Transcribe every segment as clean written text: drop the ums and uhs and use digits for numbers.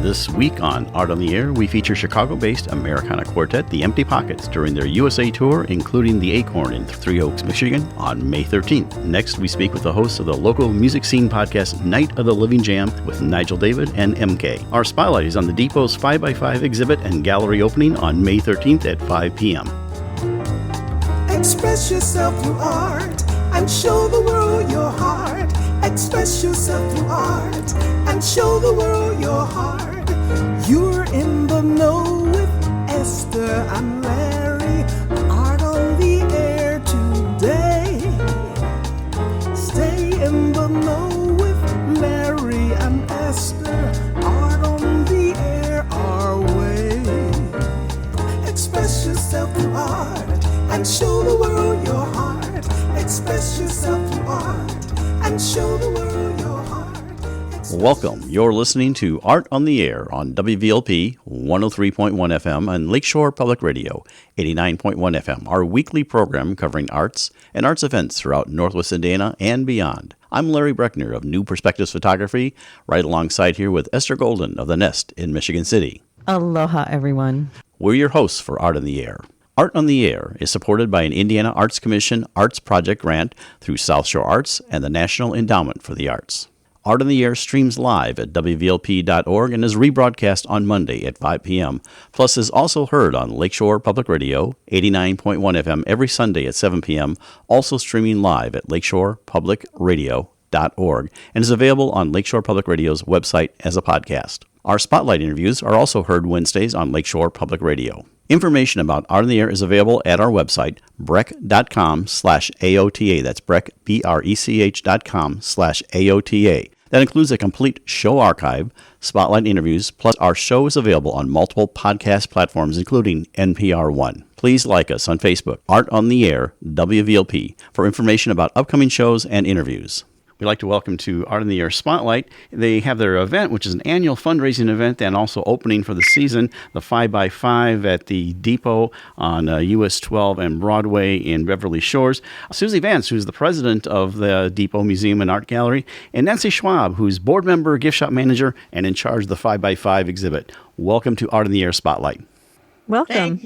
This week on Art on the Air, we feature Chicago-based Americana quartet, The Empty Pockets, during their USA tour, including the Acorn in Three Oaks, Michigan, on May 13th. Next, we speak with the hosts of the local music scene podcast, Night of the Living Jam, with Nigel David and MK. Our spotlight is on the Depot's 5x5 exhibit and gallery opening on May 13th at 5 p.m. Express yourself through art and show the world your heart. Express yourself through art and show the world your heart. You're in the know with Esther and Larry. Art on the air today. Stay in the know with Larry and Esther. Art on the air our way. Express yourself through art and show the world your heart. Express yourself through art and show the world your heart. Welcome. You're listening to Art on the Air on WVLP 103.1 FM and Lakeshore Public Radio 89.1 FM, our weekly program covering arts and arts events throughout Northwest Indiana and beyond. I'm Larry Breckner of New Perspectives Photography, right alongside here with Esther Golden of The Nest in Michigan City. Aloha, everyone. We're your hosts for Art on the Air. Art on the Air is supported by an Indiana Arts Commission Arts Project grant through South Shore Arts and the National Endowment for the Arts. Art on the Air streams live at WVLP.org and is rebroadcast on Monday at 5 p.m., plus is also heard on Lakeshore Public Radio 89.1 FM every Sunday at 7 p.m., also streaming live at lakeshorepublicradio.org, and is available on Lakeshore Public Radio's website as a podcast. Our spotlight interviews are also heard Wednesdays on Lakeshore Public Radio. Information about Art on the Air is available at our website, breck.com/AOTA. That's Breck, BRECH.com/AOTA. That includes a complete show archive, spotlight interviews, plus our show is available on multiple podcast platforms, including NPR One. Please like us on Facebook, Art on the Air, WVLP, for information about upcoming shows and interviews. We'd like to welcome to Art on the Air Spotlight. They have their event, which is an annual fundraising event and also opening for the season, the 5x5 at the Depot on US 12 and Broadway in Beverly Shores. Susie Vance, who's the president of the Depot Museum and Art Gallery, and Nancy Schwab, who's board member, gift shop manager, and in charge of the 5x5 exhibit. Welcome to Art on the Air Spotlight. Welcome.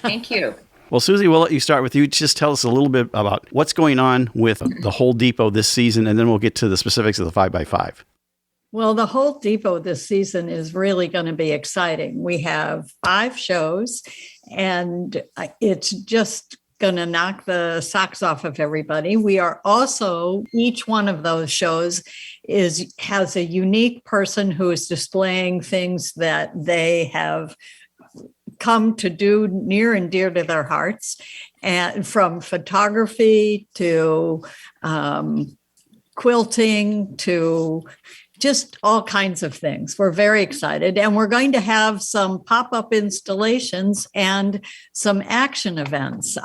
Thank you. Well, Susie, we'll let you start with you. Just tell us a little bit about what's going on with the whole Depot this season, and then we'll get to the specifics of the 5x5. Well, the whole Depot this season is really going to be exciting. We have 5 shows, and it's just going to knock the socks off of everybody. We are also, each one of those shows has a unique person who is displaying things that they have come to do near and dear to their hearts, and from photography to quilting to just all kinds of things. We're very excited, and we're going to have some pop-up installations and some action events.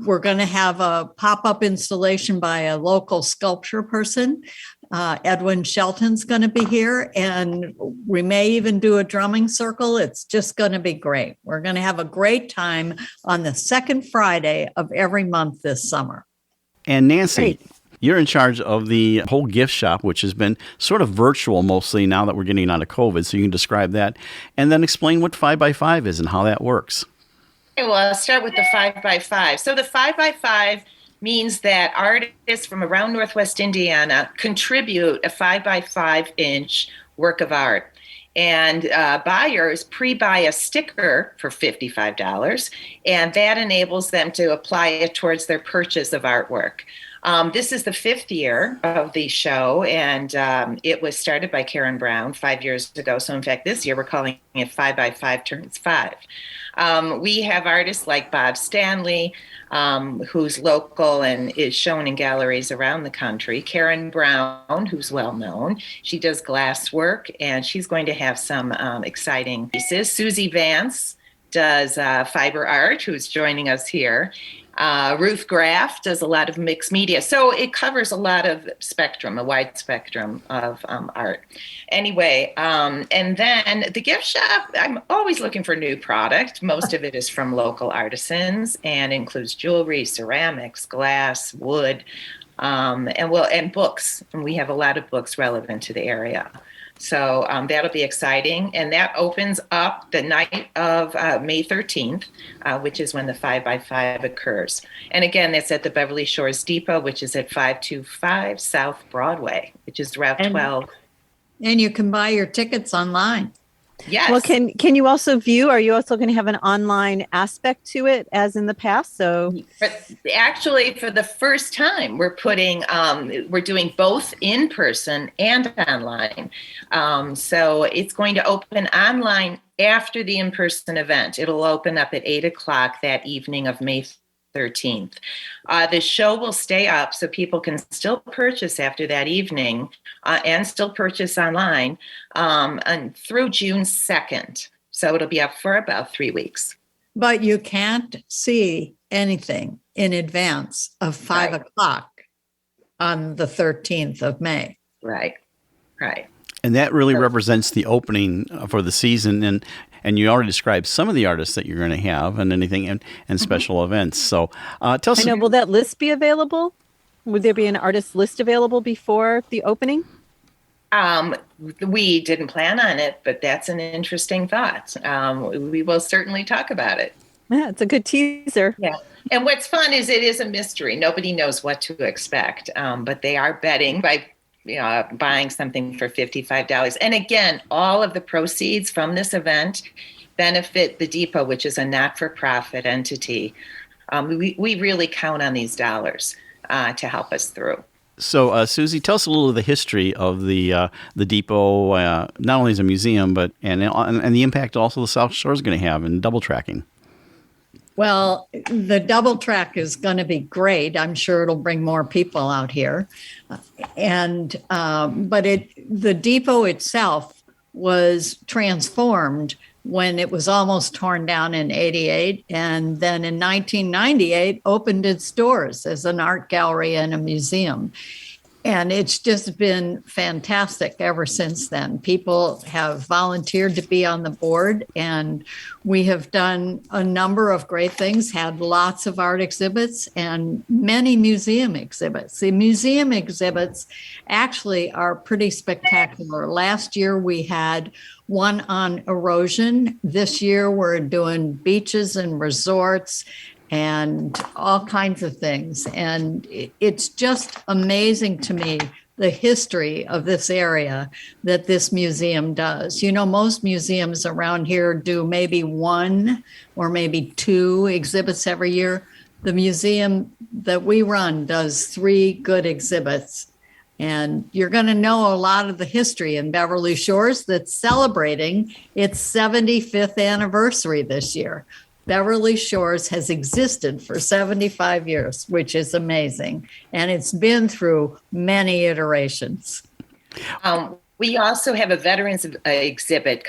We're going to have a pop-up installation by a local sculpture person. Edwin Shelton's going to be here, and we may even do a drumming circle. It's just going to be great. We're going to have a great time on the second Friday of every month this summer. And Nancy, you're in charge of the whole gift shop, which has been sort of virtual mostly now that we're getting out of COVID, so you can describe that, and then explain what 5x5 is and how that works. Okay, well, I'll start with the 5x5. So the 5x5 means that artists from around Northwest Indiana contribute a 5x5-inch work of art. And buyers pre-buy a sticker for $55, and that enables them to apply it towards their purchase of artwork. This is the 5th year of the show, and it was started by Karen Brown 5 years ago. So in fact, this year we're calling it 5x5 turns 5. We have artists like Bob Stanley, who's local and is shown in galleries around the country. Karen Brown, who's well known. She does glass work, and she's going to have some exciting pieces. Susie Vance does fiber art, who's joining us here. Ruth Graff does a lot of mixed media. So it covers a lot of spectrum, a wide spectrum of art. Anyway, and then the gift shop, I'm always looking for new product. Most of it is from local artisans and includes jewelry, ceramics, glass, wood, and books. And we have a lot of books relevant to the area. So that'll be exciting. And that opens up the night of May 13th, which is when the 5x5 occurs. And again, that's at the Beverly Shores Depot, which is at 525 South Broadway, which is Route 12. And you can buy your tickets online. Yes. Well, can you also view? Are you also going to have an online aspect to it, as in the past? So, actually, for the first time, we're doing both in person and online. So it's going to open online after the in-person event. It'll open up at 8:00 that evening of May 13th. The show will stay up so people can still purchase after that evening and still purchase online and through June 2nd. So it'll be up for about 3 weeks. But you can't see anything in advance of 5:00 on the 13th of May. Right. And that really represents the opening for the season. And you already described some of the artists that you're going to have and anything and special events. So tell us. I know, will that list be available? Would there be an artist list available before the opening? We didn't plan on it, but that's an interesting thought. We will certainly talk about it. Yeah, it's a good teaser. Yeah. And what's fun is it is a mystery. Nobody knows what to expect, but they are betting by buying something for $55. And again, all of the proceeds from this event benefit the Depot, which is a not-for-profit entity. We really count on these dollars to help us through. So, Susie, tell us a little of the history of the Depot, not only as a museum, but and the impact also the South Shore is going to have in double tracking. Well, the double track is going to be great. I'm sure it'll bring more people out here. But the depot itself was transformed when it was almost torn down in 88. And then in 1998, opened its doors as an art gallery and a museum. And it's just been fantastic ever since then. People have volunteered to be on the board, and we have done a number of great things, had lots of art exhibits and many museum exhibits. The museum exhibits actually are pretty spectacular. Last year we had one on erosion. This year we're doing beaches and resorts and all kinds of things. And it's just amazing to me, the history of this area that this museum does. You know, most museums around here do maybe one or maybe two exhibits every year. The museum that we run does 3 good exhibits. And you're going to know a lot of the history in Beverly Shores that's celebrating its 75th anniversary this year. Beverly Shores has existed for 75 years, which is amazing. And it's been through many iterations. We also have a veterans event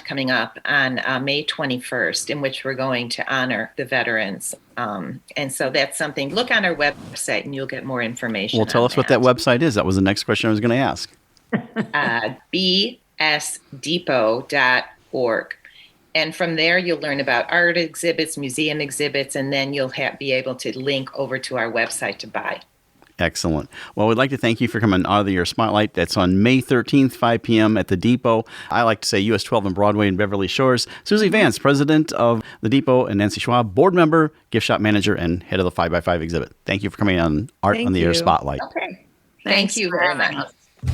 coming up on May 21st, in which we're going to honor the veterans. And so that's something, look on our website and you'll get more information. Well, tell us what that website is. That was the next question I was going to ask. bsdepot.org. And from there, you'll learn about art exhibits, museum exhibits, and then you'll be able to link over to our website to buy. Excellent. Well, we'd like to thank you for coming out of the Year Spotlight. That's on May 13th, 5 p.m. at the Depot. I like to say US 12 and Broadway in Beverly Shores. Susie Vance, president of the Depot, and Nancy Schwab, board member, gift shop manager, and head of the 5x5 exhibit. Thank you for coming on Art on the Air Spotlight. Okay. Thank you very much.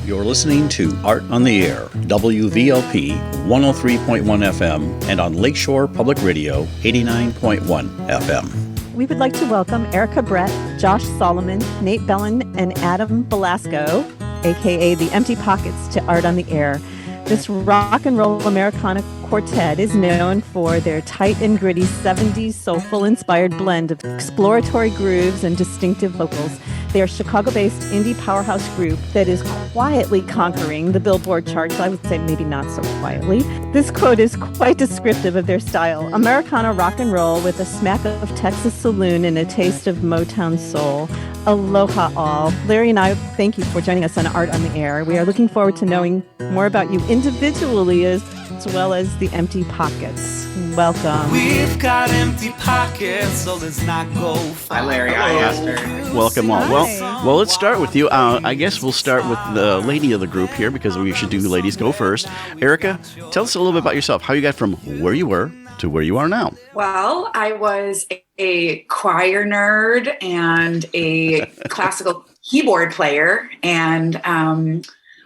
You're listening to Art on the Air, WVLP 103.1 FM, and on Lakeshore Public Radio 89.1 FM. We would like to welcome Erica Brett, Josh Solomon, Nate Bellin, and Adam Velasco, aka the Empty Pockets, to Art on the Air. This rock and roll Americana quartet is known for their tight and gritty 70s soulful-inspired blend of exploratory grooves and distinctive vocals. They are a Chicago-based indie powerhouse group that is quietly conquering the Billboard charts. I would say maybe not so quietly. This quote is quite descriptive of their style. Americana rock and roll with a smack of Texas saloon and a taste of Motown soul. Aloha all. Larry and I thank you for joining us on Art on the Air. We are looking forward to knowing more about you individually as well as the Empty Pockets. Welcome. We've got empty pockets, so let's not go far. Hi, Larry. Hi, Esther. Welcome all. Hi. Well, let's start with you. I guess we'll start with the lady of the group here because we should do ladies go first. Erica, tell us a little bit about yourself. How you got from where you were to where you are now. Well, I was a choir nerd and a classical keyboard player, and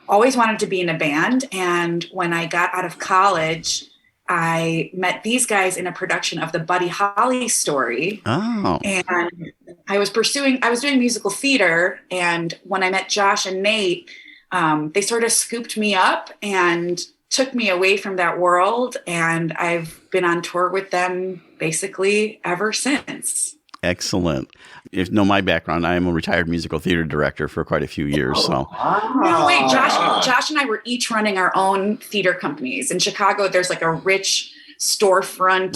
always wanted to be in a band. And when I got out of college, I met these guys in a production of the Buddy Holly story. Oh. And I was doing musical theater. And when I met Josh and Nate, they sort of scooped me up and took me away from that world. And I've been on tour with them basically ever since. Excellent. If you know my background, I am a retired musical theater director for quite a few years. So No, wait, Josh and I were each running our own theater companies. In Chicago, there's like a rich storefront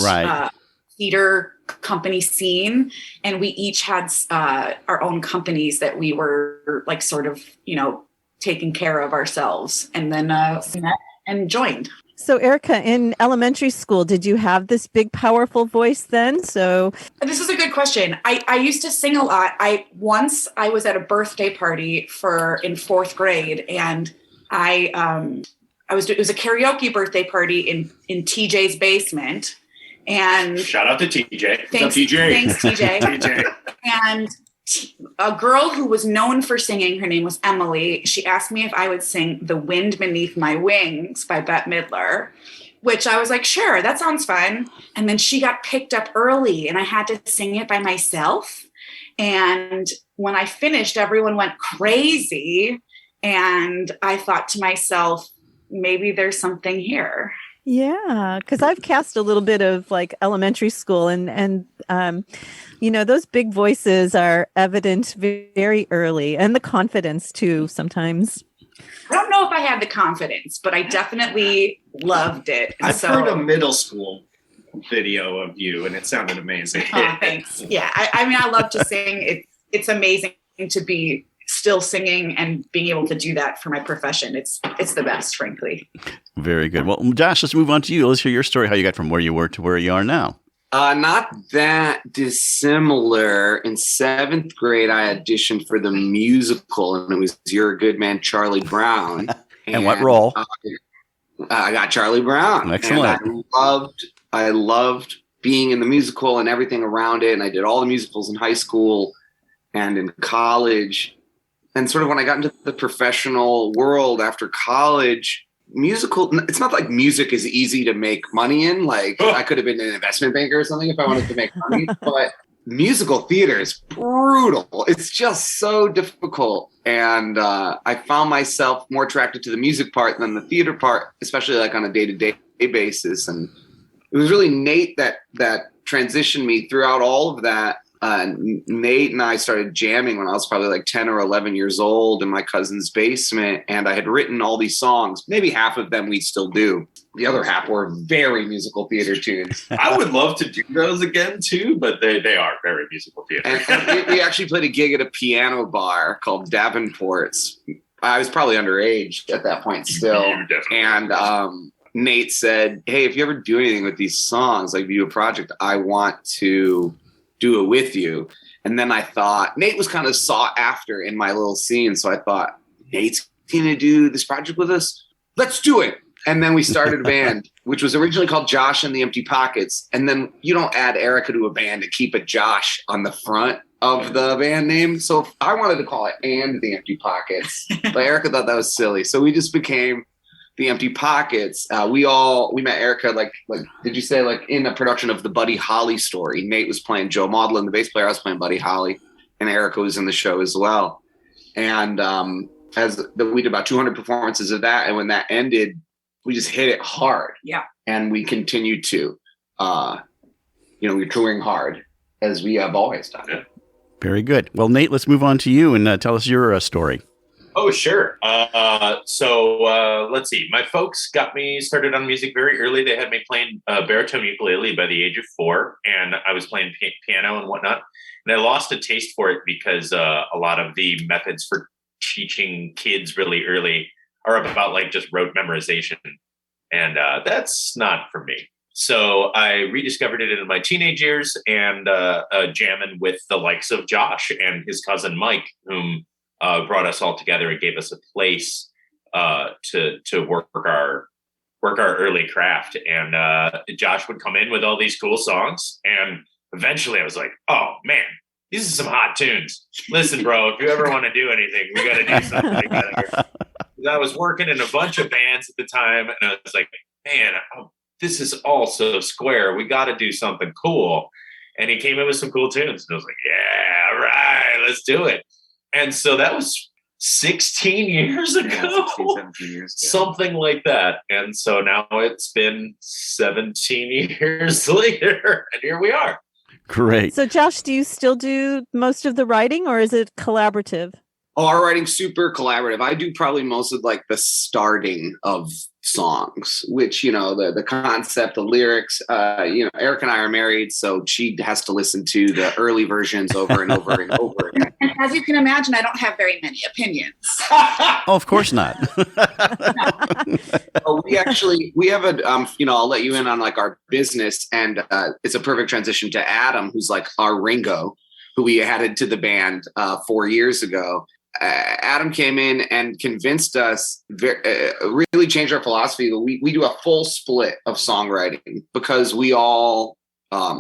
theater company scene. And we each had our own companies that we were like sort of, taking care of ourselves. And then we met and joined. So, Erica, in elementary school, did you have this big, powerful voice then? So, this is a good question. I used to sing a lot. I was at a birthday party in fourth grade, and it was a karaoke birthday party in TJ's basement. And shout out to TJ. Thanks, TJ. TJ. And a girl who was known for singing, her name was Emily, she asked me if I would sing The Wind Beneath My Wings by Bette Midler, which I was like, sure, that sounds fun. And then she got picked up early and I had to sing it by myself. And when I finished, everyone went crazy. And I thought to myself, maybe there's something here. yeah, because I've cast a little bit of like elementary school and those big voices are evident very early, and the confidence too sometimes. I don't know if I had the confidence, but I definitely loved it. I've heard a middle school video of you, and it sounded amazing. Oh, thanks. Yeah, I love to sing. It's amazing to be still singing and being able to do that for my profession. It's the best, frankly. very good. Well, Josh, let's move on to you. Let's hear your story, how you got from where you were to where you are now. Not that dissimilar. In seventh grade, I auditioned for the musical, and it was You're a Good Man, Charlie Brown. And what role? I got Charlie Brown. Excellent. And I loved being in the musical and everything around it. And I did all the musicals in high school and in college. And sort of when I got into the professional world after college, it's not like music is easy to make money in. Like I could have been an investment banker or something if I wanted to make money, but musical theater is brutal. It's just so difficult. And I found myself more attracted to the music part than the theater part, especially like on a day-to-day basis. And it was really Nate that transitioned me throughout all of that. Nate and I started jamming when I was probably like 10 or 11 years old in my cousin's basement. And I had written all these songs. Maybe half of them we still do. The other half were very musical theater tunes. I would love to do those again too, but they are very musical theater. And we actually played a gig at a piano bar called Davenport's. I was probably underage at that point still. And Nate said, hey, if you ever do anything with these songs, like if you do a project, I want to do it with you. And then I thought, Nate was kind of sought after in my little scene. So I thought, Nate's going to do this project with us? Let's do it. And then we started a band, which was originally called Josh and the Empty Pockets. And then you don't add Erica to a band to keep a Josh on the front of the band name. So I wanted to call it And the Empty Pockets, but Erica thought that was silly. So we just became the Empty Pockets. We met Erica like did you say like in a production of the Buddy Holly story? Nate was playing Joe Maudlin, the bass player. I was playing Buddy Holly, and Erica was in the show as well. And we did about 200 performances of that, and when that ended, we just hit it hard. Yeah, and we continued to, we're touring hard as we have always done. Yeah. Very good. Well, Nate, let's move on to you and tell us your story. Oh, sure. So let's see. My folks got me started on music very early. They had me playing baritone ukulele by the age of 4, and I was playing piano and whatnot. And I lost a taste for it because a lot of the methods for teaching kids really early are about like just rote memorization. And that's not for me. So I rediscovered it in my teenage years and jamming with the likes of Josh and his cousin Mike, whom brought us all together and gave us a place to work our early craft. And Josh would come in with all these cool songs, and eventually I was like, oh man, these are some hot tunes. Listen, bro, if you ever want to do anything, we got to do something together. I was working in a bunch of bands at the time, and I was like, man, this is all so square. We got to do something cool. And he came in with some cool tunes, and I was like, yeah, right, let's do it. And so that was 16 years ago, 16, 17 years ago. Something like that. And so now it's been 17 years later, and here we are. Great. So, Josh, do you still do most of the writing, or is it collaborative? Oh, our writing's super collaborative. I do probably most of like the starting of songs, which, the concept, the lyrics, Eric and I are married, so she has to listen to the early versions over and over and over again. And as you can imagine, I don't have very many opinions. Oh, of course not. We have a, I'll let you in on like our business, and it's a perfect transition to Adam, who's like our Ringo, who we added to the band 4 years ago. Adam came in and convinced us, really changed our philosophy. We do a full split of songwriting because we all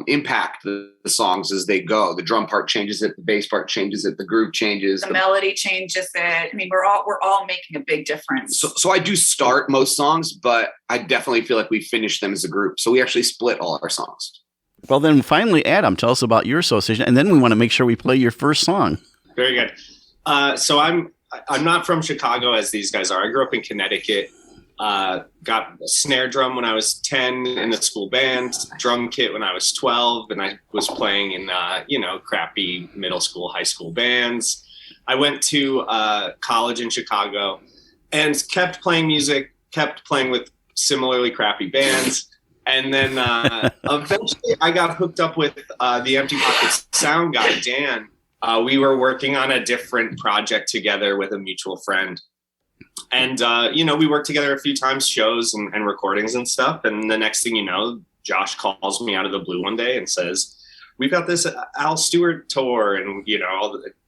impact the songs as they go. The drum part changes it, the bass part changes it, the groove changes, the melody changes it. I mean, we're all making a big difference. So I do start most songs, but I definitely feel like we finish them as a group. So we actually split all our songs. Well, then finally, Adam, tell us about your association, and then we want to make sure we play your first song. Very good. So I'm not from Chicago as these guys are. I grew up in Connecticut. Got a snare drum when I was 10 in the school band, drum kit when I was 12, and I was playing in crappy middle school, high school bands. I went to college in Chicago and kept playing music, kept playing with similarly crappy bands. And then eventually I got hooked up with the Empty Pockets sound guy, Dan. We were working on a different project together with a mutual friend. And, we worked together a few times, shows and recordings and stuff. And the next thing you know, Josh calls me out of the blue one day and says, we've got this Al Stewart tour and,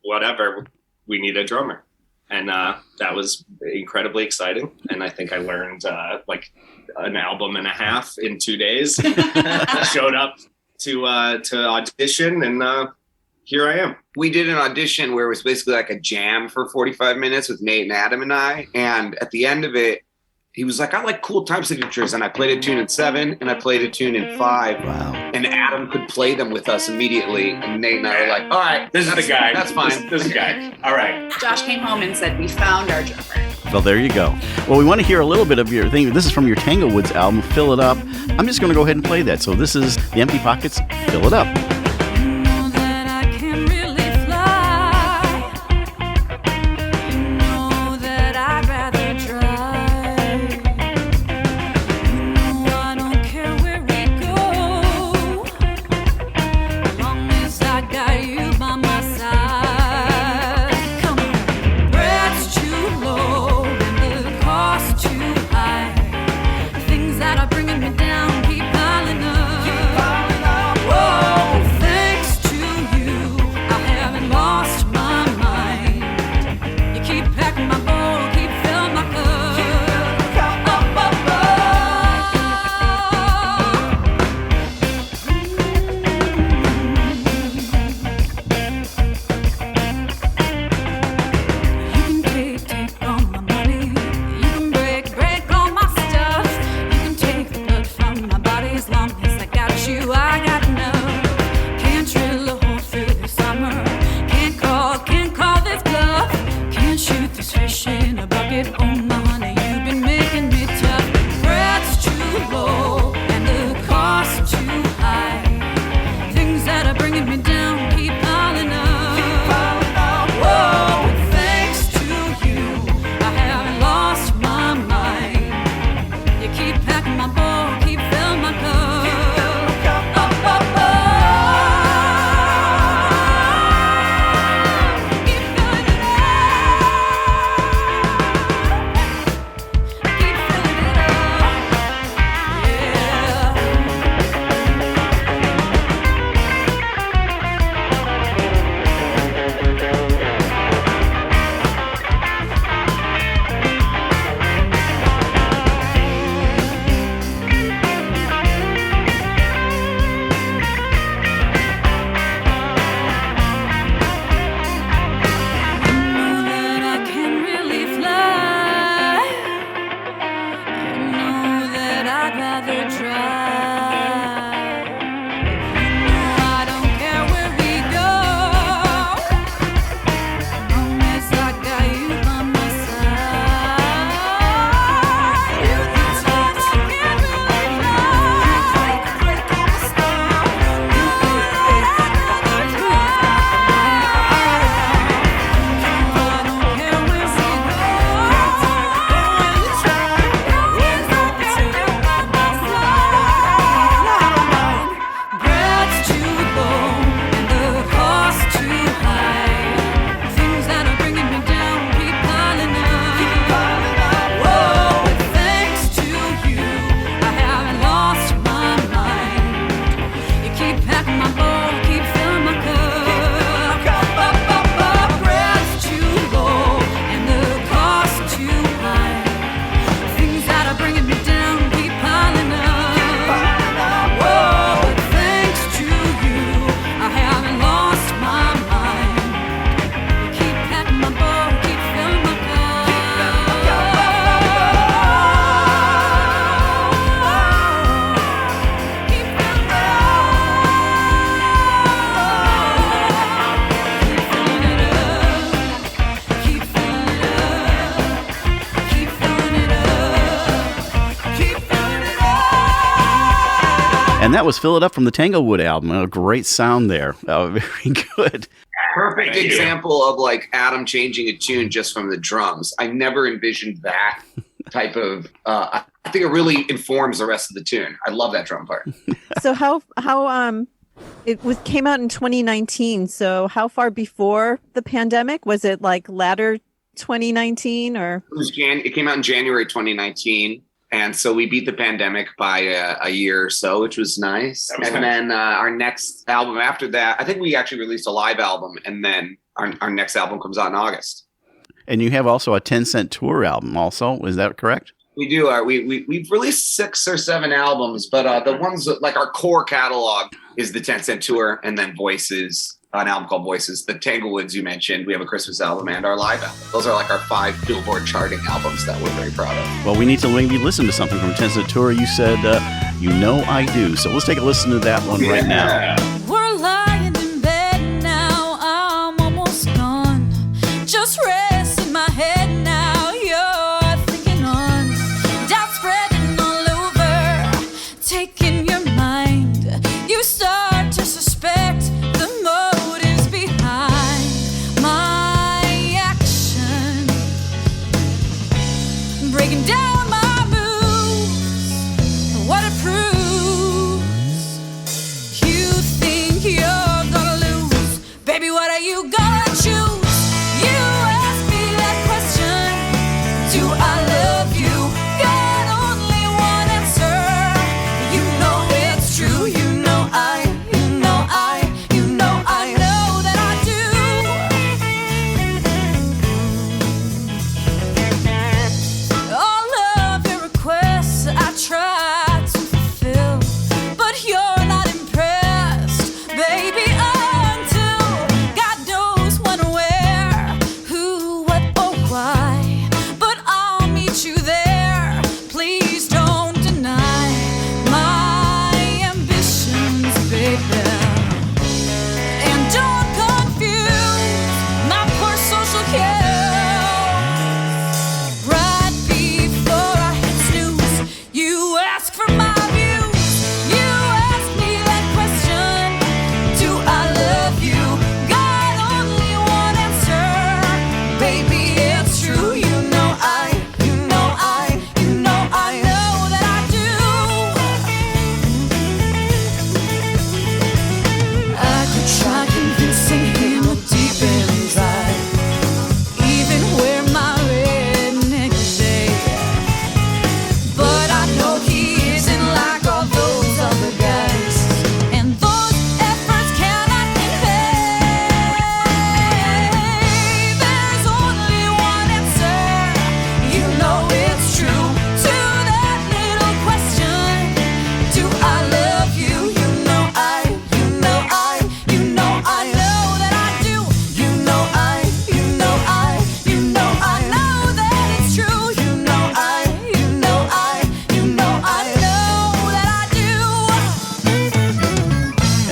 whatever, we need a drummer. And that was incredibly exciting. And I think I learned like an album and a half in 2 days. Showed up to audition, and here I am. We did an audition where it was basically like a jam for 45 minutes with Nate and Adam and I. And at the end of it, he was like, I like cool time signatures. And I played a tune in 7 and I played a tune in 5. Wow. And Adam could play them with us immediately. And Nate and I were like, all right, This is the guy. That's fine. This is the guy. All right. Josh came home and said, we found our drummer. Well, there you go. Well, we want to hear a little bit of your thing. This is from your Tanglewoods album, Fill It Up. I'm just going to go ahead and play that. So this is the Empty Pockets, Fill It Up. Bringing me down, keep piling up. Whoa. rather drive. I don't care where we go, long as I got you by my side. You can tell I can't really fly. Break on the star. You I'd rather drive. I don't care where we go, Breath's too low and the cost too high. Things that are bringing me down keep piling up. Whoa, but thanks to you, I haven't lost my mind. You keep packing my bowl, keep filling my cup. Breath's too low and the cost too high. Things that are bringing me down keep piling up. Whoa, but thanks to you, I haven't lost my mind. You keep packing my bowl, keep filling my cup. Keep filling it up. Keep filling it up. Keep filling it up. Keep filling it up. Keep filling it up. And that was Fill It Up from the Tanglewood album. A great sound there. Very good. Perfect Thank you. example of like Adam changing a tune just from the drums. I never envisioned that type of. I think it really informs the rest of the tune. I love that drum part. So how it was came out in 2019. So how far before the pandemic? Was it like latter 2019 or? It came out in January 2019, and so we beat the pandemic by a year or so, which was nice. That was And nice. then our next album after that, I think we actually released a live album, and then our next album comes out in August. And you have also a 10-cent tour album also. Is that correct? We do. We've released 6 or 7 albums, but the ones that, like our core catalog is the 10-cent tour, and then Voices, an album called Voices. The Tanglewoods you mentioned, we have a Christmas album and our live album. Those are like our 5 Billboard charting albums that we're very proud of. Well, we need to maybe listen to something from 10-cent tour. You said, You Know I Do. So let's take a listen to that one right now. We're lying in bed now, I'm almost gone. Just rest in my head now, you're thinking on. Doubt spreading all over, taking your mind. You start to suspect the motives behind my action. Breaking down my moves, what it proves. You think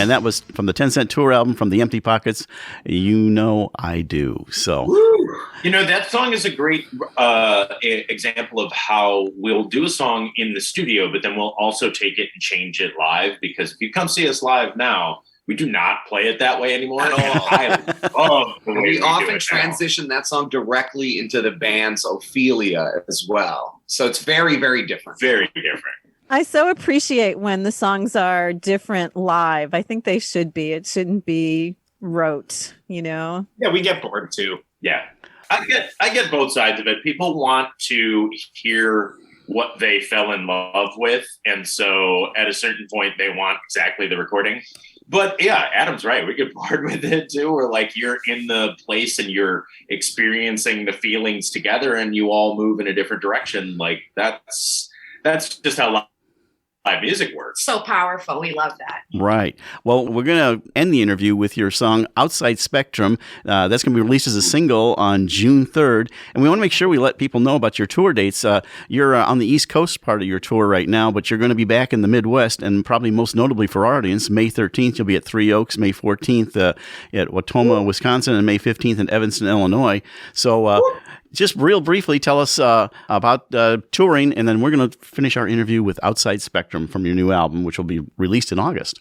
And that was from the 10 Cent Tour album from the Empty Pockets. You Know I Do. So, That song is a great example of how we'll do a song in the studio, but then we'll also take it and change it live. Because if you come see us live now, we do not play it that way anymore at all. I love the way we often transition that song directly into the band's Ophelia as well. So it's very, very different. Very different. I so appreciate when the songs are different live. I think they should be. It shouldn't be rote, Yeah, we get bored too. Yeah. I get both sides of it. People want to hear what they fell in love with. And so at a certain point, they want exactly the recording. But yeah, Adam's right. We get bored with it too. Or like you're in the place and you're experiencing the feelings together and you all move in a different direction. Like that's just how live music works. So powerful. We love that. Right. Well, we're going to end the interview with your song Outside Spectrum. That's going to be released as a single on June 3rd. And we want to make sure we let people know about your tour dates. You're on the East Coast part of your tour right now, but you're going to be back in the Midwest, and probably most notably for our audience, May 13th, you'll be at Three Oaks, May 14th at Watoma, Wisconsin, and May 15th in Evanston, Illinois. So just real briefly, tell us about touring, and then we're going to finish our interview with Outside Spectrum from your new album, which will be released in August.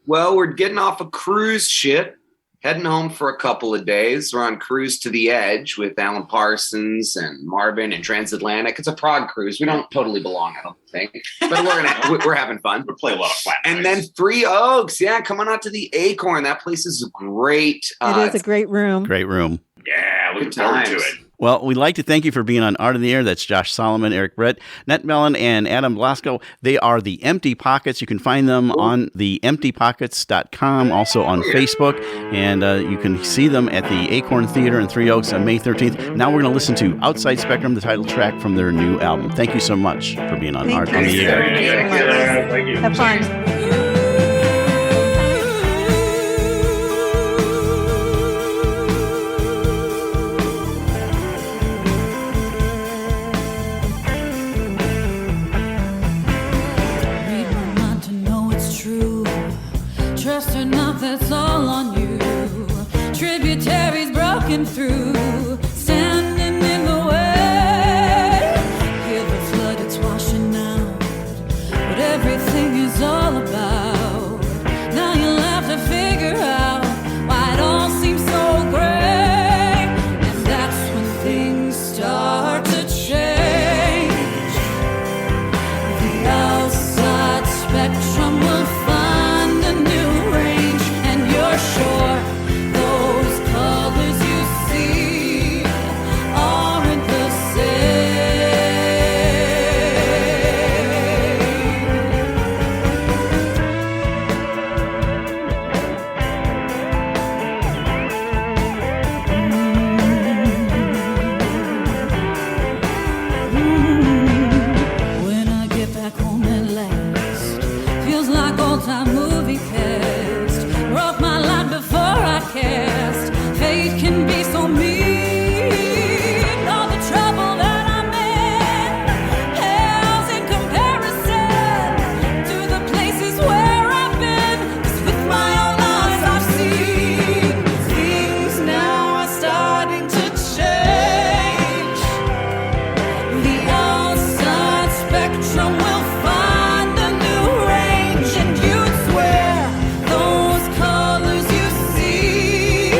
Well, we're getting off a cruise ship, heading home for a couple of days. We're on Cruise to the Edge with Alan Parsons and Marvin and Transatlantic. It's a prog cruise. We don't totally belong, I don't think, but we're having fun. We play a lot of flat. And then Three Oaks, come on out to the Acorn. That place is great. It is a great room. Great room. Yeah, looking forward to it. Well, we'd like to thank you for being on Art in the Air. That's Josh Solomon, Eric Brett, Nate Bellin, and Adam Blasco. They are the Empty Pockets. You can find them on the emptypockets.com, also on Facebook, and you can see them at the Acorn Theater in Three Oaks on May 13th. Now we're going to listen to Outside Spectrum, the title track from their new album. Thank you so much for being on Art in the Air. Thank you. Have fun. Trust her not, that's all on you. Tributaries broken through, standing in the way. Hear the flood, it's washing out what everything is all about. Now you'll have to figure out why it all seems so gray. And that's when things start to change. The outside spectrum will find a new range, and you're sure those colors you see aren't the same. When I get back home at last, feels like old-time movie cast. Wrote my line before I cast. Fate can be so mean. All the trouble that I'm in pales in comparison to the places where I've been. 'Cause with my own eyes I've seen things now are starting to change. The outside spectrum will find a new range, and you'd swear those colors you see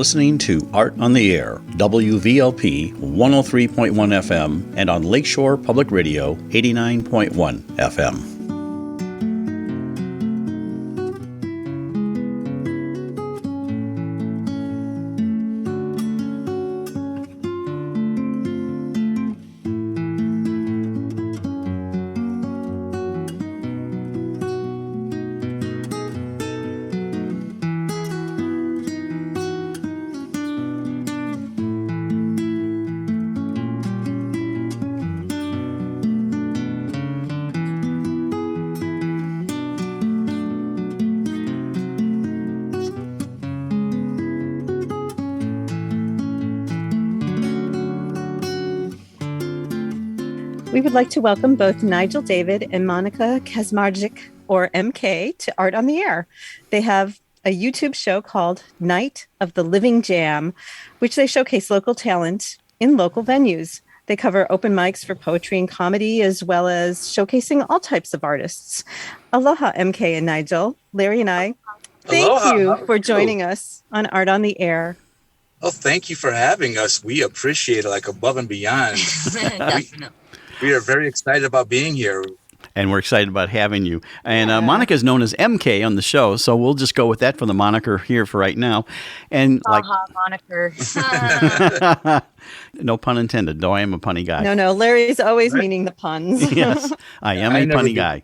listening to Art on the Air, WVLP 103.1 FM, and on Lakeshore Public Radio 89.1 FM. We would like to welcome both Nigel David and Monica Kazmarczyk, or MK, to Art on the Air. They have a YouTube show called Night of the Living Jam, which they showcase local talent in local venues. They cover open mics for poetry and comedy, as well as showcasing all types of artists. Aloha, MK and Nigel. Larry and I, thank you for joining us on Art on the Air. Oh, thank you for having us. We appreciate it, like above and beyond. Definitely. We are very excited about being here. And we're excited about having you. And Monica is known as MK on the show, so we'll just go with that for the moniker here for right now. And Moniker. no pun intended, though I am a punny guy. No, Larry's always meaning the puns. Yes, I am a punny guy.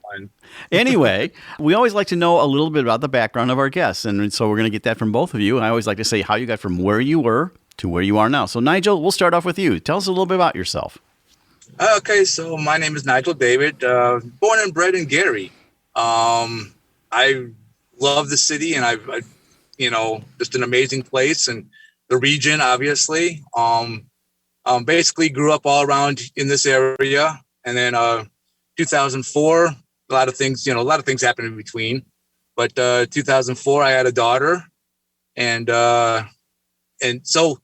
Anyway, we always like to know a little bit about the background of our guests. And so we're going to get that from both of you. I always like to say how you got from where you were to where you are now. So Nigel, we'll start off with you. Tell us a little bit about yourself. Okay, so my name is Nigel David, born and bred in Gary. I love the city, and I've just an amazing place, and the region, obviously. Basically grew up all around in this area, and then 2004, a lot of things happened in between. But 2004, I had a daughter, and so.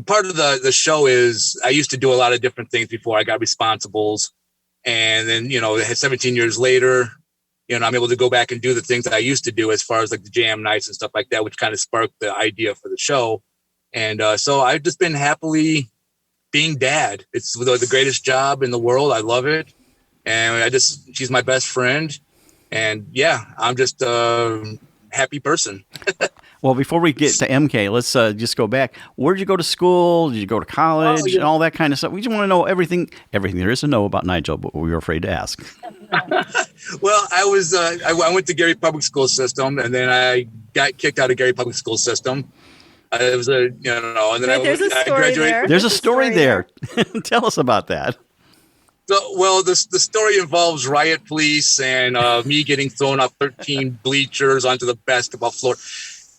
Part of the show is I used to do a lot of different things before I got responsibles. And then, 17 years later, I'm able to go back and do the things that I used to do as far as like the jam nights and stuff like that, which kind of sparked the idea for the show. And so I've just been happily being dad. It's the greatest job in the world. I love it. And she's my best friend. And yeah, I'm just a happy person. Well, before we get to MK, let's just go back. Where did you go to school? Did you go to college and all that kind of stuff? We just want to know everything there is to know about Nigel, but we were afraid to ask. Well, I went to Gary Public School System, and then I got kicked out of Gary Public School System. It was and then I graduated. There's a story there. Tell us about that. Well, the story involves riot police and me getting thrown off 13 bleachers onto the basketball floor.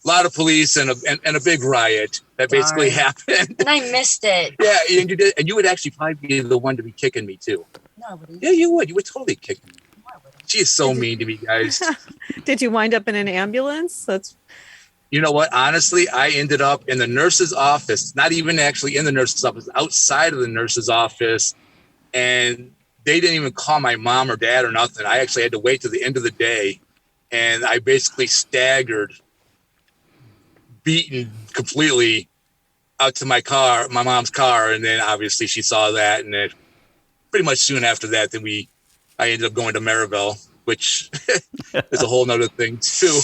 A lot of police and a big riot that basically happened. And I missed it. Yeah, and you did, and you would actually probably be the one to be kicking me too. No, I wouldn't. Yeah, you would. You would totally kick me. She is so mean to me, guys. Did you wind up in an ambulance? You know what? Honestly, I ended up in the nurse's office. Not even actually in the nurse's office, outside of the nurse's office, and they didn't even call my mom or dad or nothing. I actually had to wait till the end of the day, and I basically staggered, beaten completely out to my mom's car. And then obviously she saw that. And then pretty much soon after that, I ended up going to Maryville, which is a whole nother thing too.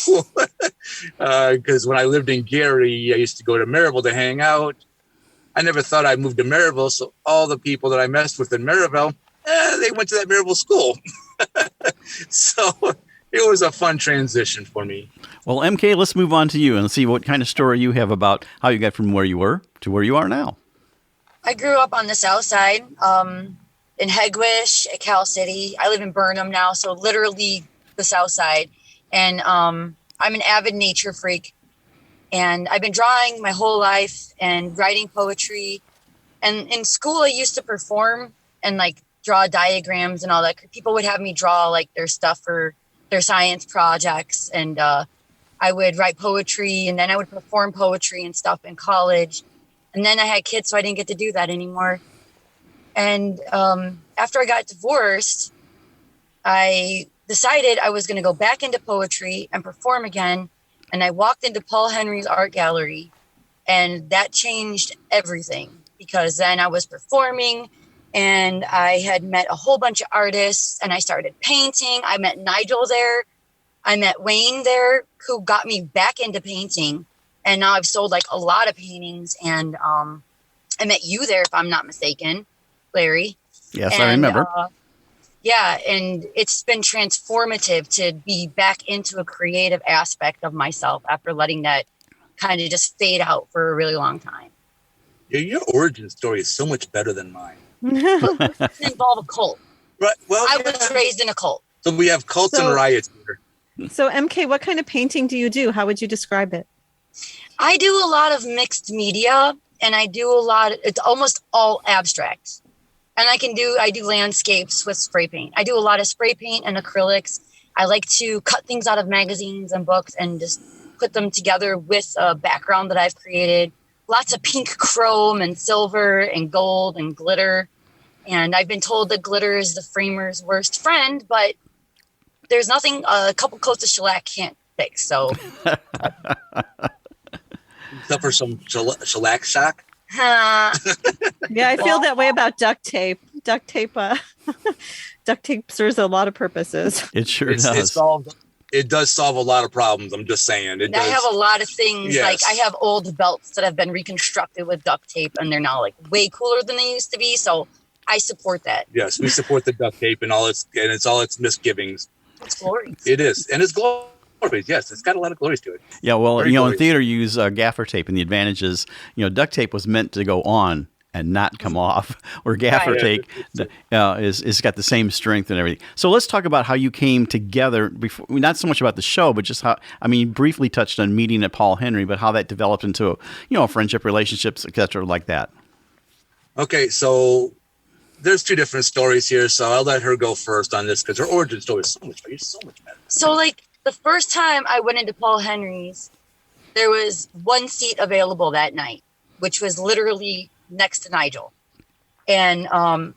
Because when I lived in Gary, I used to go to Maryville to hang out. I never thought I'd move to Maryville. So all the people that I messed with in Maryville, they went to that Maryville school. So it was a fun transition for me. Well, MK, let's move on to you and see what kind of story you have about how you got from where you were to where you are now. I grew up on the south side, in Hegwish, at Cal City. I live in Burnham now, so literally the south side. And I'm an avid nature freak. And I've been drawing my whole life and writing poetry. And in school, I used to perform and draw diagrams and all that. People would have me draw their stuff for their science projects, and I would write poetry, and then I would perform poetry and stuff in college. And then I had kids, so I didn't get to do that anymore. And after I got divorced, I decided I was going to go back into poetry and perform again. And I walked into Paul Henry's art gallery, and that changed everything, because then I was performing and I had met a whole bunch of artists and I started painting. I met Nigel there. I met Wayne there, who got me back into painting. And now I've sold like a lot of paintings. And I met you there, if I'm not mistaken, Larry. Yes, and, I remember. Yeah, and it's been transformative to be back into a creative aspect of myself after letting that kind of just fade out for a really long time. Yeah, your origin story is so much better than mine. It doesn't involve a cult. Right. Well, I was raised in a cult. So we have cults and riots here. So MK, what kind of painting do you do? How would you describe it? I do a lot of mixed media, and I do a lot. It's almost all abstract. And I do landscapes with spray paint. I do a lot of spray paint and acrylics. I like to cut things out of magazines and books and just put them together with a background that I've created. Lots of pink chrome and silver and gold and glitter. And I've been told that glitter is the framer's worst friend, but there's nothing a couple coats of shellac can't fix. So Suffer some shellac shock. Yeah, I feel that way about duct tape. Duct tape serves a lot of purposes. It sure does. It does solve a lot of problems. I'm just saying. I have a lot of things. Yes. Like I have old belts that have been reconstructed with duct tape, and they're now like way cooler than they used to be. So I support that. Yes, we support the duct tape and it's all its misgivings. It's glorious. It is, and it's glorious. Yes, it's got a lot of glories to it. Yeah, well, Very in glorious. theater you use gaffer tape, and the advantage is, duct tape was meant to go on and not come off, or gaffer Right. tape is got the same strength and everything. So let's talk about how you came together. Before, not so much about the show, but just how. I mean, you briefly touched on meeting at Paul Henry, but how that developed into a friendship, relationships, etc., like that. Okay, so there's two different stories here, so I'll let her go first on this because her origin story is so much better. So like the first time I went into Paul Henry's, there was one seat available that night, which was literally next to Nigel. And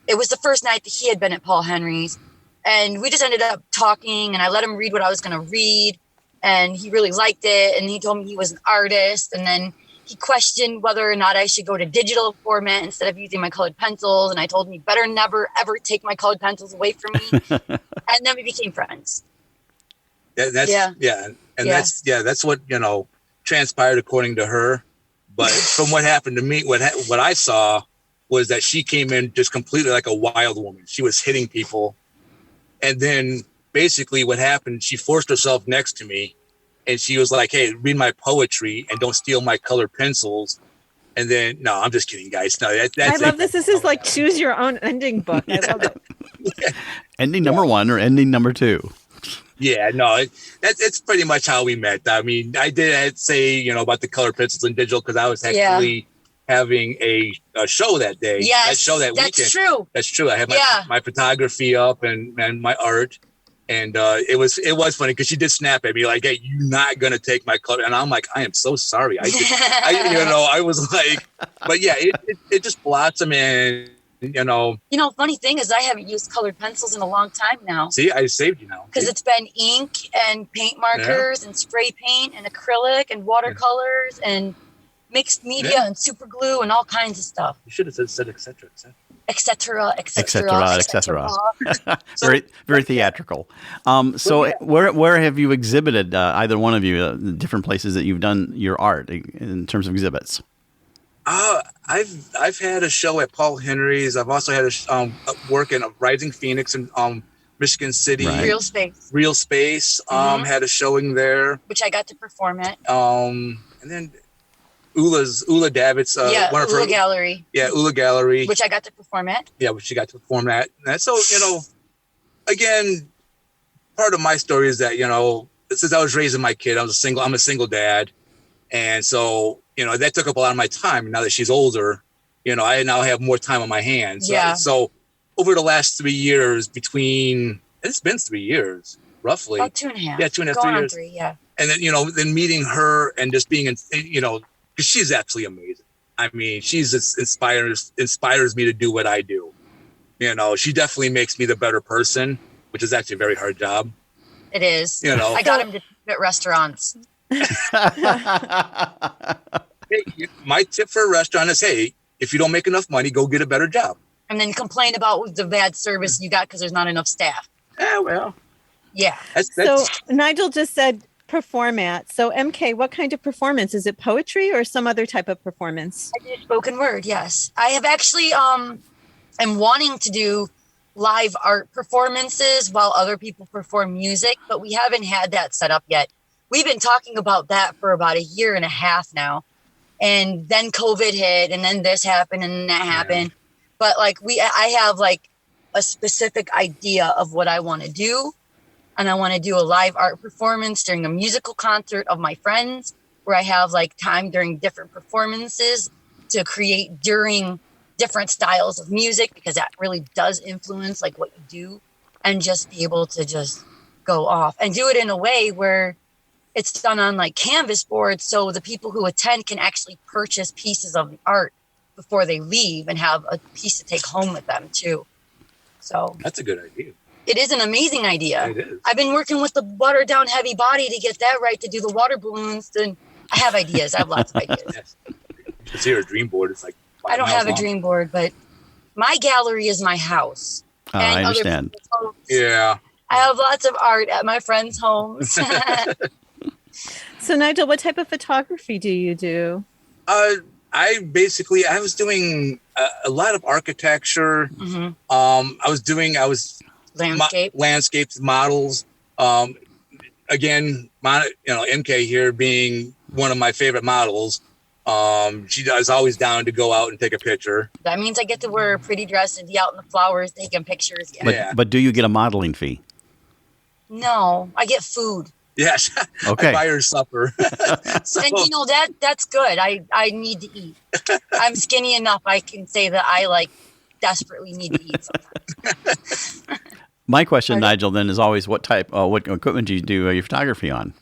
it was the first night that he had been at Paul Henry's. And we just ended up talking, and I let him read what I was going to read. And he really liked it. And he told me he was an artist. And then he questioned whether or not I should go to digital format instead of using my colored pencils. And I told him he better never, ever take my colored pencils away from me. And then we became friends. That's what transpired according to her. But from what happened to me, what I saw was that she came in just completely like a wild woman. She was hitting people, and then basically what happened, she forced herself next to me, and she was like, "Hey, read my poetry and don't steal my colored pencils." And then, no, I'm just kidding, guys. No, that's I love this. This is like choose your own ending book. I love it. Ending number 1 or ending number 2. Yeah, no, it's pretty much how we met. I mean, I did say, about the color pencils and digital because I was actually having a show that day. Yes, that show that that's weekend. true. That's true. I had my photography up and my art. And it was funny because she did snap at me like, "Hey, you're not going to take my color." And I'm like, "I am so sorry." I was like, but yeah, it just blossomed and, Funny thing is I haven't used colored pencils in a long time now. See, I saved you now. Because it's been ink and paint markers and spray paint and acrylic and watercolors and mixed media and super glue and all kinds of stuff. You should have said et cetera, et etc., cetera. etc. Very, very theatrical. Where have you exhibited, either one of you, different places that you've done your art in terms of exhibits? I've had a show at Paul Henry's. I've also had a work in Rising Phoenix in Michigan City. Right. Real Space. Had a showing there, which I got to perform at. And then Ula Davitt's one of her Gallery. Yeah, Ula Gallery, which I got to perform at. Yeah, which she got to perform at. And so again, part of my story is that since I was raising my kid, I'm a single dad, and so that took up a lot of my time. Now that she's older, I now have more time on my hands. Yeah. So over the last 3 years, it's been 3 years roughly. About 2.5. Yeah, 2.5, Going 3 on years. 3, yeah. And then then meeting her and just being because she's absolutely amazing. I mean, she's just inspires me to do what I do. She definitely makes me the better person, which is actually a very hard job. It is. I got him to at restaurants. Hey, my tip for a restaurant is, hey, if you don't make enough money, go get a better job. And then complain about the bad service you got because there's not enough staff. Yeah, well, Yeah. So Nigel just said perform at. So MK, what kind of performance? Is it poetry or some other type of performance? I do spoken word, yes. I have actually am wanting to do live art performances while other people perform music, but we haven't had that set up yet. We've been talking about that for about 1.5 years now. And then COVID hit, and then this happened, and that happened. But like I have like a specific idea of what I want to do. And I want to do a live art performance during a musical concert of my friends, where I have like time during different performances to create during different styles of music, because that really does influence like what you do, and just be able to just go off and do it in a way where it's done on like canvas boards. So the people who attend can actually purchase pieces of the art before they leave and have a piece to take home with them too. So that's a good idea. It is an amazing idea. It is. I've been working with the watered down heavy body to get that right, to do the water balloons. And I have ideas. I have lots of ideas. It's here a dream board. It's like I don't have a dream board, but my gallery is my house. I understand. Yeah. I have lots of art at my friends' homes. So Nigel, what type of photography do you do? I was doing a lot of architecture. Mm-hmm. I was landscapes, models. Again, MK here being one of my favorite models. She is always down to go out and take a picture. That means I get to wear a pretty dress and be out in the flowers taking pictures. Yeah. But do you get a modeling fee? No, I get food. Yes. Okay. I buy her supper. So, and that's good. I need to eat. I'm skinny enough. I can say that I desperately need to eat sometimes. My question, Nigel, then is always what equipment do you do your photography on?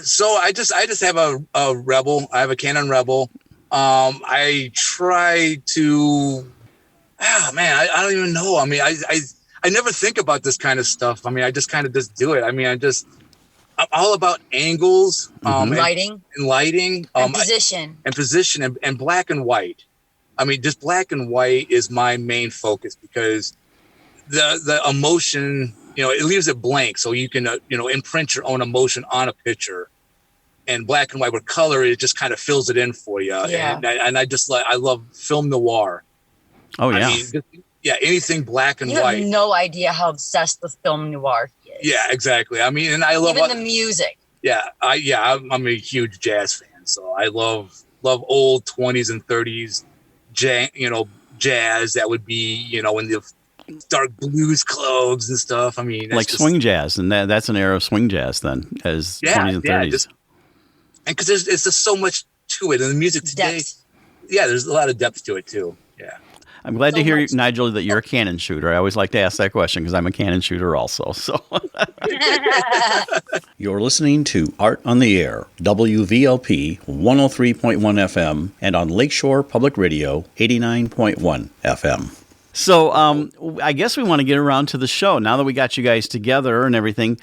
So I just have a Rebel. I have a Canon Rebel. I try to. I don't even know. I mean, I never think about this kind of stuff. I mean, I just kind of just do it. I mean, I'm all about angles, lighting, and position, and black and white. I mean, just black and white is my main focus, because the emotion, it leaves it blank, so you can imprint your own emotion on a picture. And black and white with color, it just kind of fills it in for you. Yeah. And I love film noir. Oh yeah. I mean, anything black and white. You have no idea how obsessed with film noir he is. Yeah, exactly. I mean, and I love even the music. Yeah, I'm a huge jazz fan, so I love old 20s and 30s, jazz that would be in the dark blues clubs and stuff. I mean, like swing jazz, and that's an era of swing jazz then, as 20s and 30s. And because it's just so much to it, and the music today. There's a lot of depth to it too. Yeah. I'm glad to hear, Nigel, that you're a Canon shooter. I always like to ask that question because I'm a Canon shooter also. So you're listening to Art on the Air, WVLP 103.1 FM, and on Lakeshore Public Radio 89.1 FM. So I guess we want to get around to the show now that we got you guys together and everything.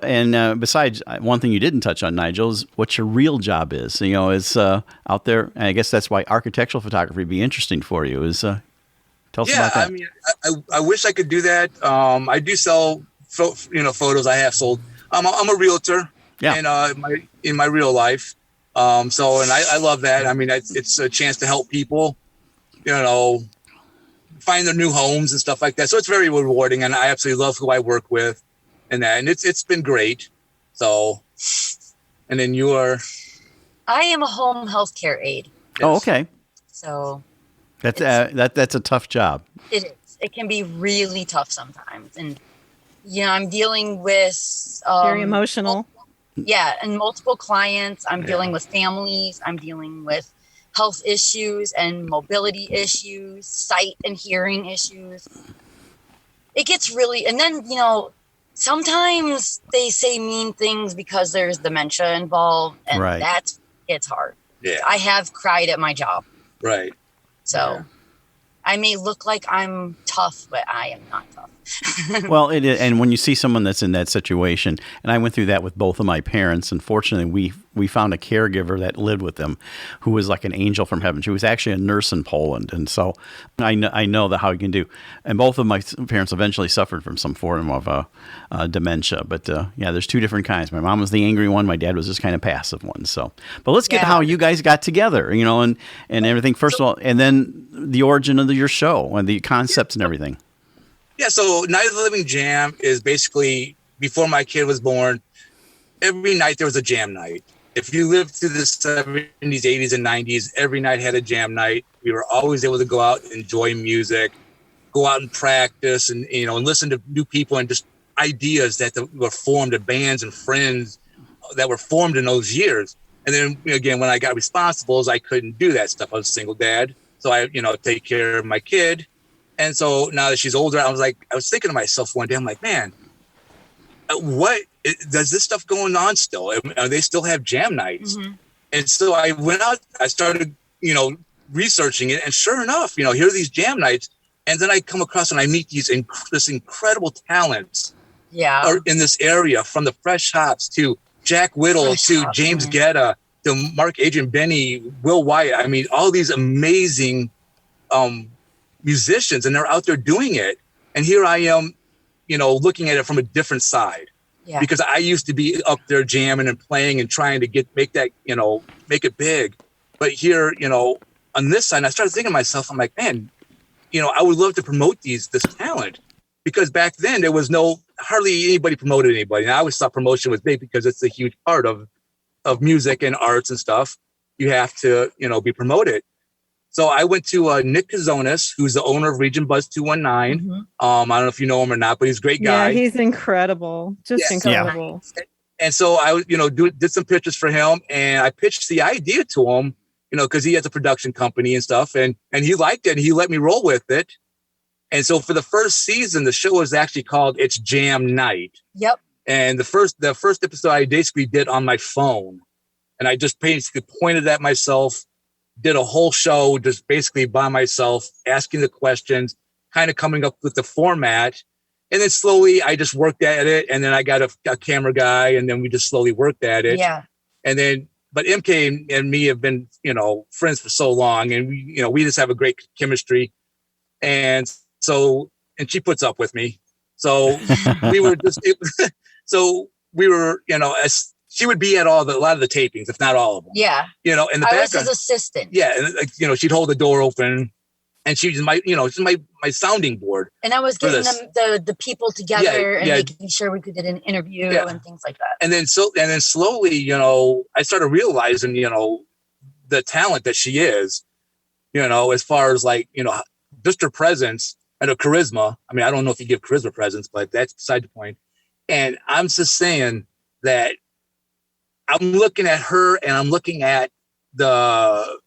And besides, one thing you didn't touch on, Nigel, is what your real job is. Is out there. And I guess that's why architectural photography would be interesting for you. Tell us about that. I mean, I wish I could do that. I do sell photos. I have sold. I'm a realtor. Yeah. In my real life. And I love that. I mean, it's a chance to help people. Find their new homes and stuff like that. So it's very rewarding, and I absolutely love who I work with, and it's been great. So, and then you are. I am a home healthcare aide. Yes. Oh, okay. So that's a tough job. It is. It can be really tough sometimes, and I'm dealing with very emotional. And multiple clients. I'm dealing with families. I'm dealing with health issues and mobility issues, sight and hearing issues. It gets really, and then, sometimes they say mean things because there's dementia involved, and it's hard. Yeah. I have cried at my job. Right. So I may look like I'm tough tough, but I am not tough. Well, it is, and when you see someone that's in that situation, and I went through that with both of my parents, and fortunately we found a caregiver that lived with them who was like an angel from heaven. She was actually a nurse in Poland, and so I know that how you can do. And both of my parents eventually suffered from some form of dementia, but yeah, there's two different kinds. My mom was the angry one, my dad was just kind of passive one. So, but let's get how you guys got together, you know, and everything first of all, and then the origin of your show and the concepts and everything. Yeah, so Night of the Living Jam is basically, before my kid was born, every night there was a jam night. If you lived through the 70s, 80s, and 90s, every night had a jam night. We were always able to go out and enjoy music, go out and practice, and and listen to new people and just ideas that were formed of bands and friends that were formed in those years. And then again, when I got responsibles, I couldn't do that stuff. I was a single dad, so I take care of my kid. And so now that she's older, I was thinking to myself one day, I'm like, man, what does this stuff going on still? They still have jam nights. Mm-hmm. And so I went out, I started, researching it. And sure enough, here are these jam nights. And then I come across and I meet this incredible talents are in this area, from the Fresh Hops to Jack Whittle to James Guetta to Mark Adrian Benny, Will Wyatt. I mean, all these amazing musicians, and they're out there doing it. And here I am, looking at it from a different side, because I used to be up there jamming and playing and trying to make that, make it big. But here, on this side, I started thinking to myself, I'm like, man, I would love to promote this talent, because back then there was hardly anybody promoted anybody. And I always thought promotion was big because it's a huge part of music and arts and stuff. You have to, be promoted. So I went to Nick Kazonis, who's the owner of Region Buzz 219. Mm-hmm. I don't know if you know him or not, but he's a great guy. Yeah, he's incredible. Just incredible. Yeah. And so I, did some pictures for him, and I pitched the idea to him, because he has a production company and stuff, and he liked it, and he let me roll with it. And so for the first season, the show was actually called It's Jam Night. Yep. And the first episode I basically did on my phone, and I just basically pointed at myself, did a whole show just basically by myself, asking the questions, kind of coming up with the format. And then slowly I just worked at it. And then I got a camera guy, and then we just slowly worked at it. Yeah. And then, but MK and me have been, friends for so long, and we just have a great chemistry. And so, and she puts up with me. So we were just, as she would be at a lot of the tapings, if not all of them. Yeah. In the background. I was his assistant. Yeah. And she'd hold the door open, and she's my sounding board. And I was getting the people together and making sure we could get an interview and things like that. And then slowly, I started realizing, the talent that she is, as far as just her presence and her charisma. I mean, I don't know if you give charisma presence, but that's beside the point. And I'm just saying that I'm looking at her, and I'm looking at the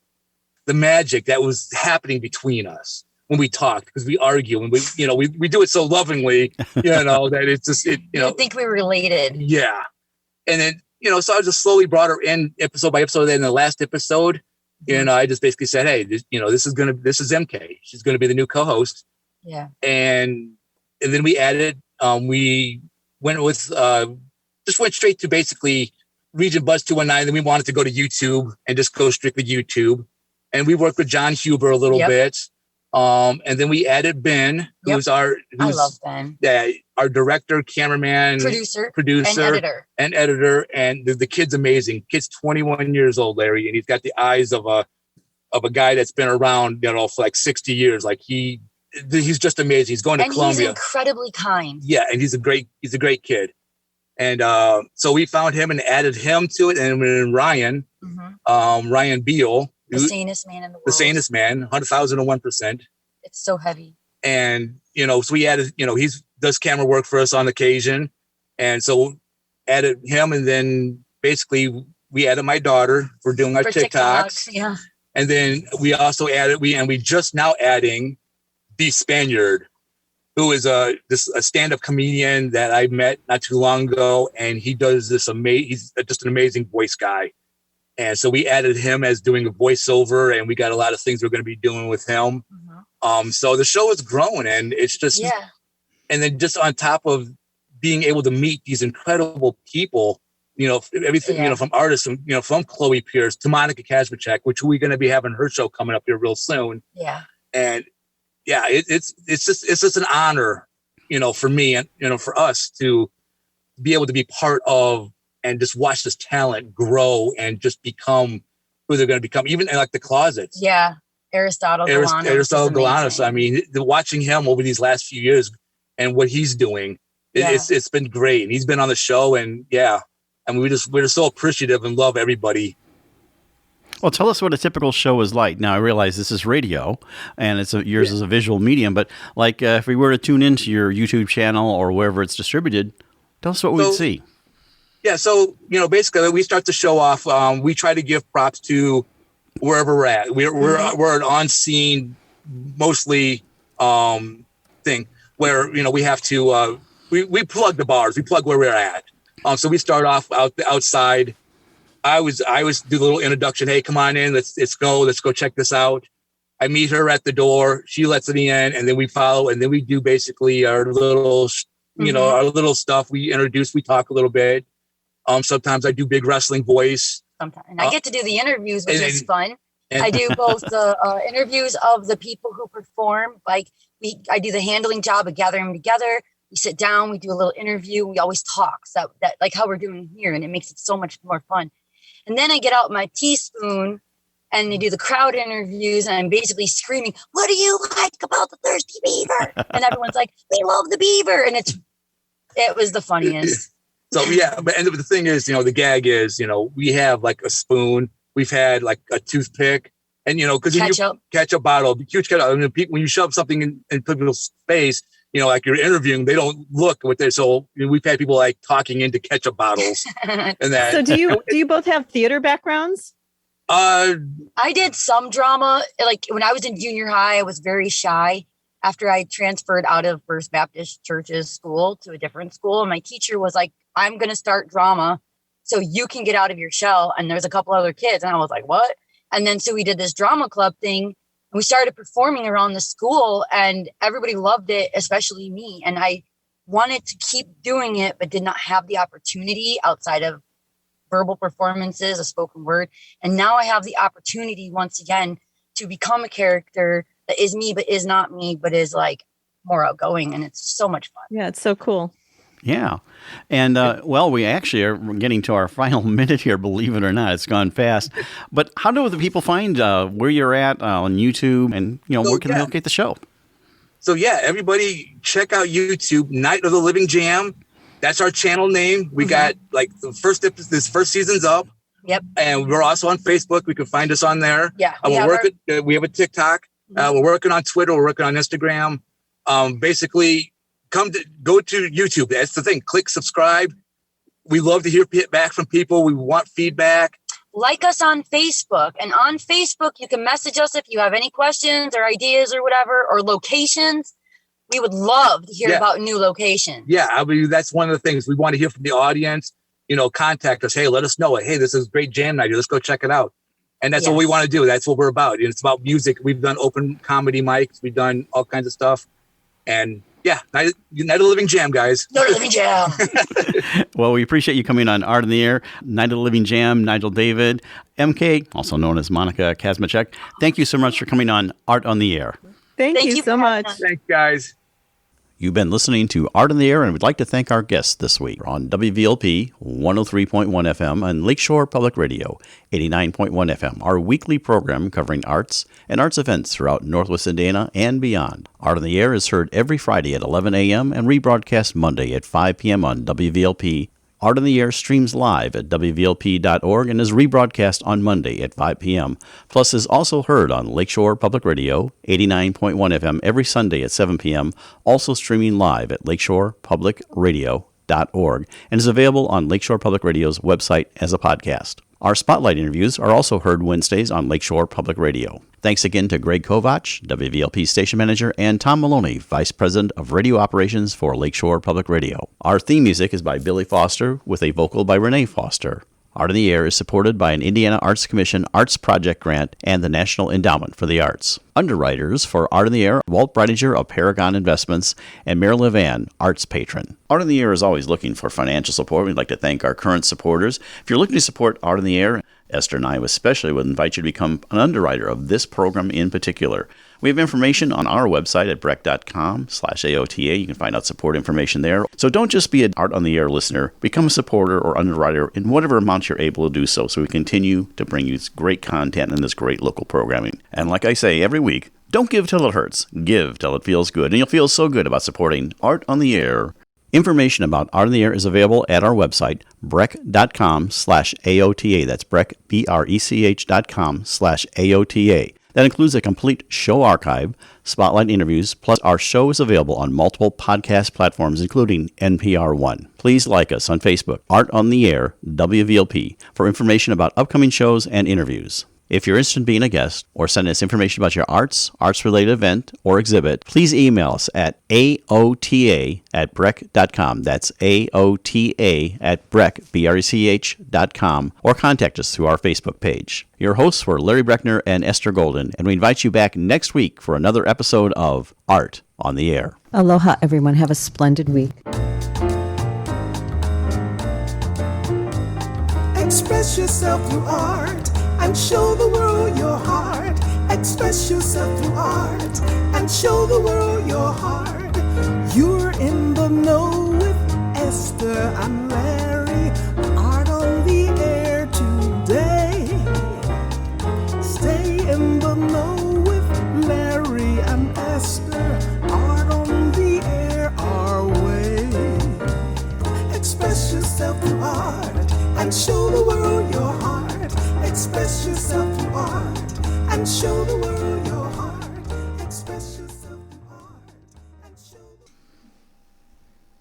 magic that was happening between us when we talked, because we argue and we do it so lovingly, that it's just, I think we related. Yeah. And then, so I just slowly brought her in episode by episode. Then in the last episode, I just basically said, hey, this is MK. She's going to be the new co-host. Yeah. And then we added, we went with, just went straight to basically Region Buzz 219. Then we wanted to go to YouTube and just go strictly YouTube. And we worked with John Huber a little bit. And then we added Ben, I love Ben. Yeah, our director, cameraman, producer, and editor. And the kid's amazing. Kid's 21 years old, Larry, and he's got the eyes of a guy that's been around, for like 60 years. Like he's just amazing. He's going to Columbia. He's incredibly kind. Yeah, and he's a great kid. And so we found him and added him to it. And then Ryan, Ryan Beal, the sanest man in the world. The sanest man, 100,001%. It's so heavy. And, so we added, he does camera work for us on occasion. And so added him. And then basically we added my daughter for doing our TikToks. Yeah. And then we also added, we just now adding the Spaniard, who is a stand-up comedian that I met not too long ago. And he does this he's just an amazing voice guy. And so we added him as doing a voiceover, and we got a lot of things we're going to be doing with him. So the show has grown, and it's just, and then just on top of being able to meet these incredible people, everything, from artists, from Chloe Pierce to Monica Kazmachek, which we're going to be having her show coming up here real soon. Yeah. And it's just an honor, for me and, for us to be able to be part of and just watch this talent grow and just become who they're going to become, even in like the Closets. Yeah. Aristotle Galanos. I mean, watching him over these last few years and what he's doing, it's been great. And he's been on the show, and we're just so appreciative and love everybody. Well, tell us what a typical show is like. Now, I realize this is radio, and yours is a visual medium, but like if we were to tune into your YouTube channel or wherever it's distributed, tell us what we'd see. Yeah, so, basically we start the show off. We try to give props to wherever we're at. We're an on-scene, mostly thing where, we have to, we plug the bars. We plug where we're at. So we start off outside. I always do the little introduction. Hey, come on in. Let's go check this out. I meet her at the door. She lets me in, and then we follow. And then we do basically our little, our little stuff. We introduce, we talk a little bit. Sometimes I do big wrestling voice. Sometimes. And I get to do the interviews, which is fun. I do both the interviews of the people who perform. Like I do the handling job of gathering them together. We sit down, we do a little interview. We always talk. So that like how we're doing here, and it makes it so much more fun. And then I get out my teaspoon and I do the crowd interviews, and I'm basically screaming, "What do you like about the Thirsty Beaver?" And everyone's like, "We love the beaver." And it was the funniest. So but the thing is, the gag is, we have like a spoon, we've had like a toothpick, and because ketchup bottle, huge ketchup. I mean, when you shove something in people's face, like you're interviewing, they don't look what they're. So we've had people like talking into ketchup bottles and that. So do you both have theater backgrounds? I did some drama. Like when I was in junior high, I was very shy. After I transferred out of First Baptist Church's school to a different school, my teacher was like, "I'm going to start drama so you can get out of your shell." And there's a couple other kids. And I was like, "What?" And then so we did this drama club thing, and we started performing around the school, and everybody loved it, especially me. And I wanted to keep doing it, but did not have the opportunity outside of verbal performances, a spoken word. And now I have the opportunity once again to become a character that is me, but is not me, but is like more outgoing. And it's so much fun. Yeah, it's so cool. Yeah. And, we actually are getting to our final minute here, believe it or not. It's gone fast. But how do the people find where you're at on YouTube, and, where can they locate the show? So, everybody check out YouTube, Night of the Living Jam. That's our channel name. We got like this first season's up. Yep. And we're also on Facebook. We can find us on there. Yeah. We have a TikTok. We're working on Twitter. We're working on Instagram. Basically, go to YouTube. That's the thing. Click subscribe. We love to hear back from people. We want feedback. Like us on Facebook. And on Facebook, you can message us if you have any questions or ideas or whatever, or locations. We would love to hear about new locations. Yeah, I mean, that's one of the things. We want to hear from the audience. Contact us. Hey, let us know. Hey, this is a great jam night. Let's go check it out. And that's what we want to do. That's what we're about. It's about music. We've done open comedy mics. We've done all kinds of stuff. And Night of the Living Jam, guys. Night of the Living Jam. Well, we appreciate you coming on Art in the Air. Night of the Living Jam, Nigel David, MK, also known as Monica Kazmachek. Thank you so much for coming on Art on the Air. Thank you so much. Thanks, guys. You've been listening to Art in the Air, and we'd like to thank our guests this week on WVLP 103.1 FM and Lakeshore Public Radio 89.1 FM, our weekly program covering arts and arts events throughout Northwest Indiana and beyond. Art in the Air is heard every Friday at 11 a.m. and rebroadcast Monday at 5 p.m. on WVLP. Art in the Air streams live at WVLP.org and is rebroadcast on Monday at 5 p.m. Plus is also heard on Lakeshore Public Radio, 89.1 FM every Sunday at 7 p.m., also streaming live at lakeshorepublicradio.org, and is available on Lakeshore Public Radio's website as a podcast. Our spotlight interviews are also heard Wednesdays on Lakeshore Public Radio. Thanks again to Greg Kovach, WVLP Station Manager, and Tom Maloney, Vice President of Radio Operations for Lakeshore Public Radio. Our theme music is by Billy Foster, with a vocal by Renee Foster. Art on the Air is supported by an Indiana Arts Commission Arts Project Grant and the National Endowment for the Arts. Underwriters for Art on the Air, Walt Breidinger of Paragon Investments and Mary Levan, Arts Patron. Art on the Air is always looking for financial support. We'd like to thank our current supporters. If you're looking to support Art on the Air, Esther and I especially would invite you to become an underwriter of this program in particular. We have information on our website at breck.com/AOTA. You can find out support information there. So don't just be an Art on the Air listener. Become a supporter or underwriter in whatever amount you're able to do so we continue to bring you great content and this great local programming. And like I say every week, don't give till it hurts. Give till it feels good. And you'll feel so good about supporting Art on the Air. Information about Art on the Air is available at our website, breck.com/AOTA. That's Breck, BRECH.com/AOTA. That includes a complete show archive, spotlight interviews, plus our show is available on multiple podcast platforms, including NPR One. Please like us on Facebook, Art on the Air, WVLP, for information about upcoming shows and interviews. If you're interested in being a guest or sending us information about your arts-related event or exhibit, please email us at aota@breck.com. That's aota@breck, BRECH.com, or contact us through our Facebook page. Your hosts were Larry Breckner and Esther Golden, and we invite you back next week for another episode of Art on the Air. Aloha, everyone. Have a splendid week. Express yourself through art and show the world your heart. Express yourself through art and show the world your heart. You're in the know with Esther and Larry. Art on the Air today. Stay in the know with Larry and Esther. Art on the Air our way. Express yourself through art and show the world your heart. Express yourself through art and show the world your heart. Express yourself.